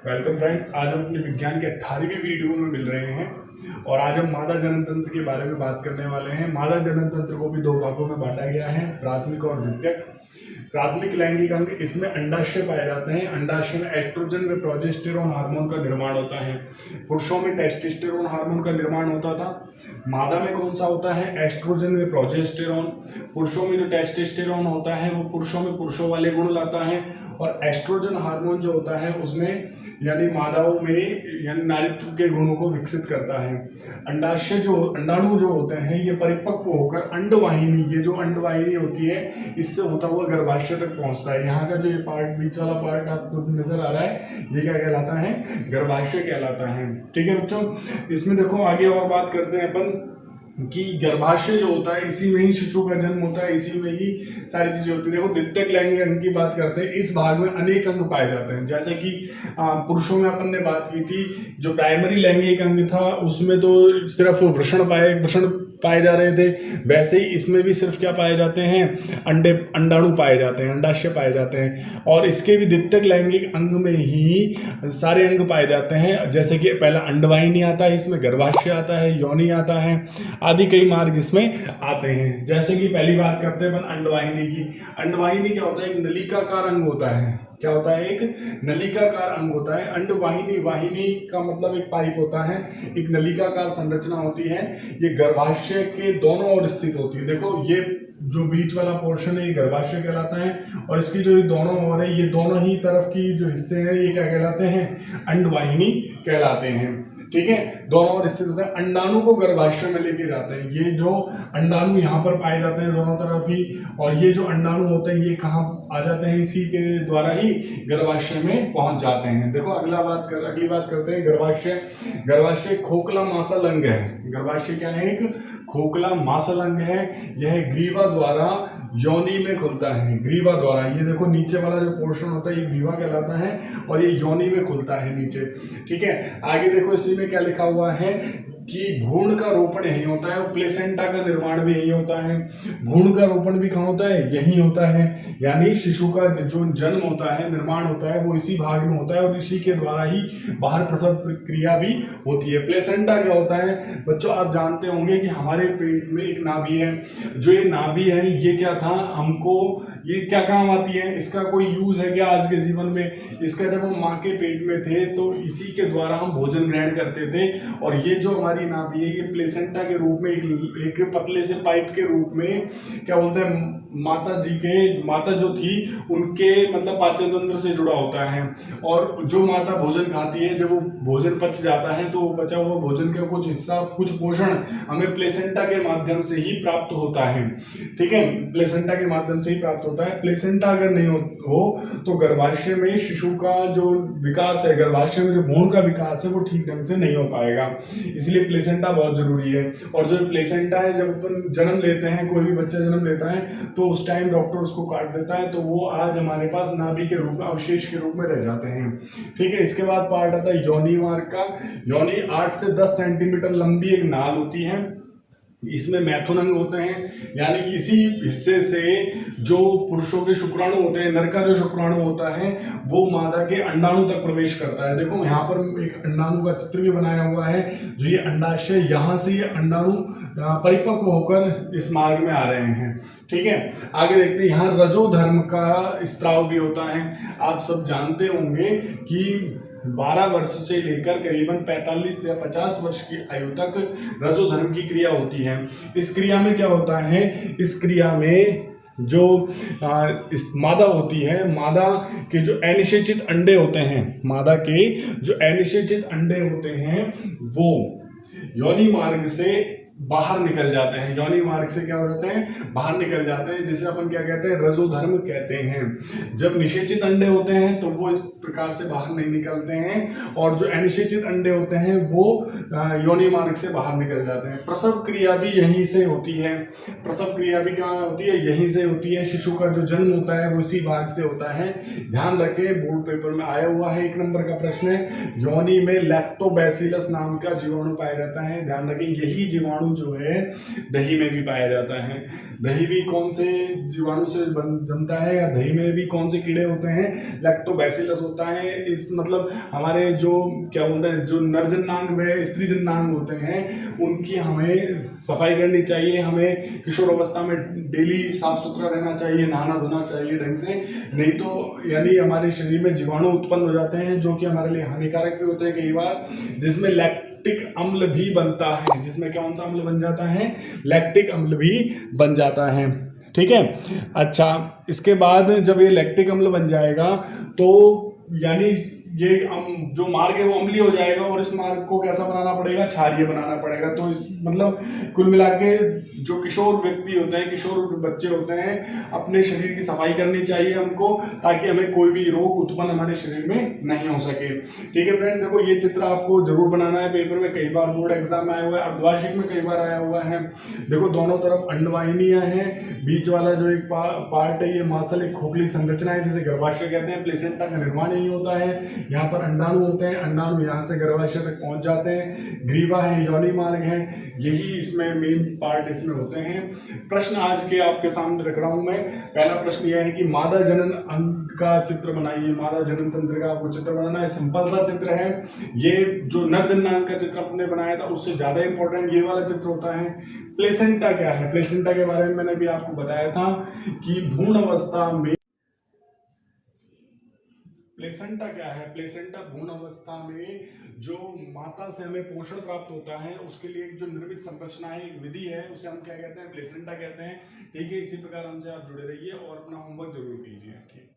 Welcome friends, आज हम अपने विज्ञान के 18वीं वीडियो में मिल रहे हैं और आज हम मादा जनन तंत्र के बारे में बात करने वाले हैं। मादा जनन तंत्र को भी दो भागों में बांटा गया है, प्राथमिक और द्वितीयक। प्राथमिक लैंगिक अंग, इसमें अंडाशय पाए जाते हैं। अंडाशय में एस्ट्रोजन व प्रोजेस्टेरोन हार्मोन का निर्माण होता है। पुरुषों में टेस्टोस्टेरोन हार्मोन का निर्माण होता था। मादा में कौन सा होता है? एस्ट्रोजन व प्रोजेस्टेरोन। पुरुषों में जो टेस्टोस्टेरोन होता है वो पुरुषों में पुरुषों वाले गुण लाता है और एस्ट्रोजन हार्मोन जो होता है उसमें यानी मादाओं में यानी नारीत्व के गुणों को विकसित करता है। अंडाशय जो अंडाणु जो होते हैं ये परिपक्व होकर अंडवाहिनी, ये जो अंडवाहिनी होती है इससे होता हुआ गर्भाशय तक पहुंचता है। यहाँ का जो ये पार्ट, बीच वाला पार्ट आपको नजर आ रहा है, ये क्या कहलाता है? गर्भाशय कहलाता है। ठीक है बच्चों, इसमें देखो आगे और बात करते हैं अपन कि गर्भाशय जो होता है इसी में ही शिशु का जन्म होता है, इसी में ही सारी चीजें होती है। देखो द्वितीयक लैंगिक अंग की बात करते हैं, इस भाग में अनेक अंग पाए जाते हैं। जैसे कि पुरुषों में अपन ने बात की थी, जो प्राइमरी लैंगिक अंग था उसमें तो सिर्फ वृषण पाए जा रहे थे, वैसे ही इसमें भी सिर्फ क्या पाए जाते हैं? अंडाणु पाए जाते हैं, अंडाशय पाए जाते हैं। और इसके भी द्वितीयक लैंगिक अंग में ही सारे अंग पाए जाते हैं। जैसे कि पहला अंडवाहिनी आता है, इसमें गर्भाशय आता है, योनि आता है, आदि कई मार्ग इसमें आते हैं। जैसे कि पहली बात करते हैं अपन अंडवाहिनी की। अंडवाहिनी क्या होता है? एक नलिकाकार अंग होता है। क्या होता है? एक नलिकाकार अंग होता है। अंडवाहिनी, वाहिनी का मतलब एक पाइप होता है, एक नलिकाकार संरचना होती है। ये गर्भाशय के दोनों ओर स्थित होती है। देखो ये जो बीच वाला पोर्शन है ये गर्भाशय कहलाता है और इसकी जो ये दोनों ओर है, ये दोनों ही तरफ की जो हिस्से हैं ये क्या कहलाते हैं? अंडवाहिनी कहलाते हैं। ठीक है, दोनों ओर स्थित होते हैं। अंडाणु को गर्भाशय में लेके जाते हैं। ये जो अंडाणु यहाँ पर पाए जाते हैं दोनों तरफ ही, और ये जो अंडाणु होते हैं ये कहाँ आ जाते हैं? इसी के द्वारा ही गर्भाशय में पहुंच जाते हैं। देखो अगली बात करते हैं गर्भाशय। गर्भाशय खोखला मांसल अंग है। गर्भाशय क्या है? एक खोखला मांसल अंग है। यह ग्रीवा द्वारा योनि में खुलता है। ग्रीवा द्वारा, ये देखो नीचे वाला जो पोर्शन होता है ये ग्रीवा कहलाता है और ये योनि में खुलता है नीचे। ठीक है, आगे देखो इसी में क्या लिखा हुआ है कि भ्रूण का रोपण यही होता है और प्लेसेंटा का निर्माण भी यही होता है। भ्रूण का रोपण भी कहाँ होता है? यही होता है। यानी शिशु का जो जन्म होता है, निर्माण होता है, वो इसी भाग में होता है और इसी के द्वारा ही बाहर प्रसव प्रक्रिया भी होती है। प्लेसेंटा क्या होता है बच्चों? आप जानते होंगे कि हमारे पेट में एक नाभि है। जो ये नाभि है ये क्या था, हमको ये क्या काम आती है? इसका कोई यूज है क्या आज के जीवन में? इसका जब हम माँ के पेट में थे तो इसी के द्वारा हम भोजन ग्रहण करते थे और ये जो हमारी नाभि है ये प्लेसेंटा के रूप में एक पतले से पाइप के रूप में क्या बोलते हैं, माता जो थी उनके मतलब पाचन तंत्र से जुड़ा होता है। और जो माता भोजन खाती है, जब वो भोजन पच जाता है तो वो बचा हुआ भोजन का कुछ हिस्सा, कुछ पोषण हमें प्लेसेंटा के माध्यम से ही प्राप्त होता है। ठीक है, प्लेसेंटा के माध्यम से ही प्राप्त होता है। प्लेसेंटा अगर नहीं हो तो गर्भाशय में शिशु का जो विकास है, गर्भाशय में जो भ्रूण का विकास है वो ठीक ढंग से नहीं हो पाएगा। इसलिए प्लेसेंटा बहुत जरूरी है। और जो प्लेसेंटा है, जब अपन जन्म लेते हैं, कोई भी बच्चा जन्म लेता है तो उस टाइम डॉक्टर उसको काट देता है तो वो आज हमारे पास नाभि के रूप में, अवशेष के रूप में रह जाते हैं। ठीक है, इसके बाद पार्ट आता है योनि मार्ग का। योनि 8 से 10 सेंटीमीटर लंबी एक नाल होती है। इसमें मैथुन अंग होते हैं, यानी इसी हिस्से से जो पुरुषों के शुक्राणु होते हैं, नर का जो शुक्राणु होता है वो मादा के अंडाणु तक प्रवेश करता है। देखो यहाँ पर एक अंडाणु का चित्र भी बनाया हुआ है। जो ये अंडाशय, यहाँ से ये अंडाणु परिपक्व होकर इस मार्ग में आ रहे हैं। ठीक है, आगे देखते हैं। यहाँ रजोधर्म का स्त्राव भी होता है। आप सब जानते होंगे कि 12 वर्ष से लेकर करीबन 45 या 50 वर्ष की आयु तक रजोधर्म की क्रिया होती है। इस क्रिया में क्या होता है? इस क्रिया में जो मादा होती है, मादा के जो अनिषेचित अंडे होते हैं, मादा के जो अनिषेचित अंडे होते हैं वो योनि मार्ग से बाहर निकल जाते हैं। योनि मार्ग से क्या हो जाते हैं? बाहर निकल जाते हैं, जिसे अपन क्या कहते हैं? रजोधर्म कहते हैं। जब निषेचित अंडे होते हैं तो वो इस प्रकार से बाहर नहीं निकलते हैं और जो अनिषेचित अंडे होते हैं वो योनि मार्ग से बाहर निकल जाते हैं। प्रसव क्रिया भी यहीं से होती है। प्रसव क्रिया भी कहाँ होती है? यहीं से होती है। शिशु का जो जन्म होता है वो इसी भाग से होता है। ध्यान रखें, बोर्ड पेपर में आया हुआ है, 1 नंबर का प्रश्न है। योनि में लैक्टोबैसिलस नाम का जीवाणु पाया जाता है। ध्यान रखें, यही जीवाणु जीवाणु जो है दही में भी पाया जाता है। दही भी कौन से जीवाणु से जमता है, या दही में भी कौन से कीड़े होते हैं, लैक्टोबैसिलस होता है। इस मतलब हमारे जो क्या बोलते हैं, जो नरजन्नांग व स्त्रीजन्नांग होते हैं उनकी हमें सफाई करनी चाहिए। हमें किशोर अवस्था में डेली साफ सुथरा रहना चाहिए, नहाना धोना चाहिए ढंग से, नहीं तो यानी हमारे शरीर में जीवाणु उत्पन्न हो जाते हैं जो कि हमारे लिए हानिकारक भी होते हैं कई बार, जिसमें लैक्टिक अम्ल भी बनता है। जिसमें कौन सा अम्ल बन जाता है, लैक्टिक अम्ल भी बन जाता है। ठीक है, अच्छा इसके बाद जब ये लैक्टिक अम्ल बन जाएगा तो यानी ये जो मार्ग है वो अम्लीय हो जाएगा, और इस मार्ग को कैसा बनाना पड़ेगा, क्षारीय बनाना पड़ेगा। तो इस मतलब कुल मिला के जो किशोर व्यक्ति होते हैं, किशोर बच्चे होते हैं, अपने शरीर की सफाई करनी चाहिए हमको, ताकि हमें कोई भी रोग उत्पन्न हमारे शरीर में नहीं हो सके। ठीक है फ्रेंड, देखो ये चित्र आपको जरूर बनाना है। पेपर में कई बार बोर्ड एग्जाम आया हुआ है, अर्धवार्षिक में कई बार आया हुआ है। देखो दोनों तरफ अंडवाहिनियां हैं, बीच वाला जो एक पार्ट है ये मासल एक खोखली संरचना है जिसे गर्भाशय कहते हैं। प्लेसेंटा का निर्माण यही होता है। यहाँ पर अंडाणु होते हैं, अंडाणु यहाँ से गर्भाशय तक पहुंच जाते हैं। ग्रीवा है, योनि मार्ग है, यही इसमें मेन पार्ट इसमें होते हैं। प्रश्न आज के आपके सामने रख रहा हूं मैं। पहला प्रश्न यह है कि मादा जनन अंग का चित्र बनाइए। मादा जनन तंत्र का आपको चित्र बनाना है, सिंपल सा चित्र है। ये जो नरजन्नांग का चित्र आपने बनाया था उससे ज्यादा इंपॉर्टेंट ये वाला चित्र होता है। प्लेसेंटा क्या है, प्लेसेंटा के बारे में मैंने भी आपको बताया था कि भ्रूण अवस्था में प्लेसेंटा क्या है। प्लेसेंटा भ्रूण अवस्था में जो माता से हमें पोषण प्राप्त होता है उसके लिए एक जो निर्मित संरचना है, एक विधि है, उसे हम क्या कहते हैं, प्लेसेंटा कहते हैं। ठीक है, इसी प्रकार हमसे आप जुड़े रहिए और अपना होमवर्क जरूर कीजिए। ठीक।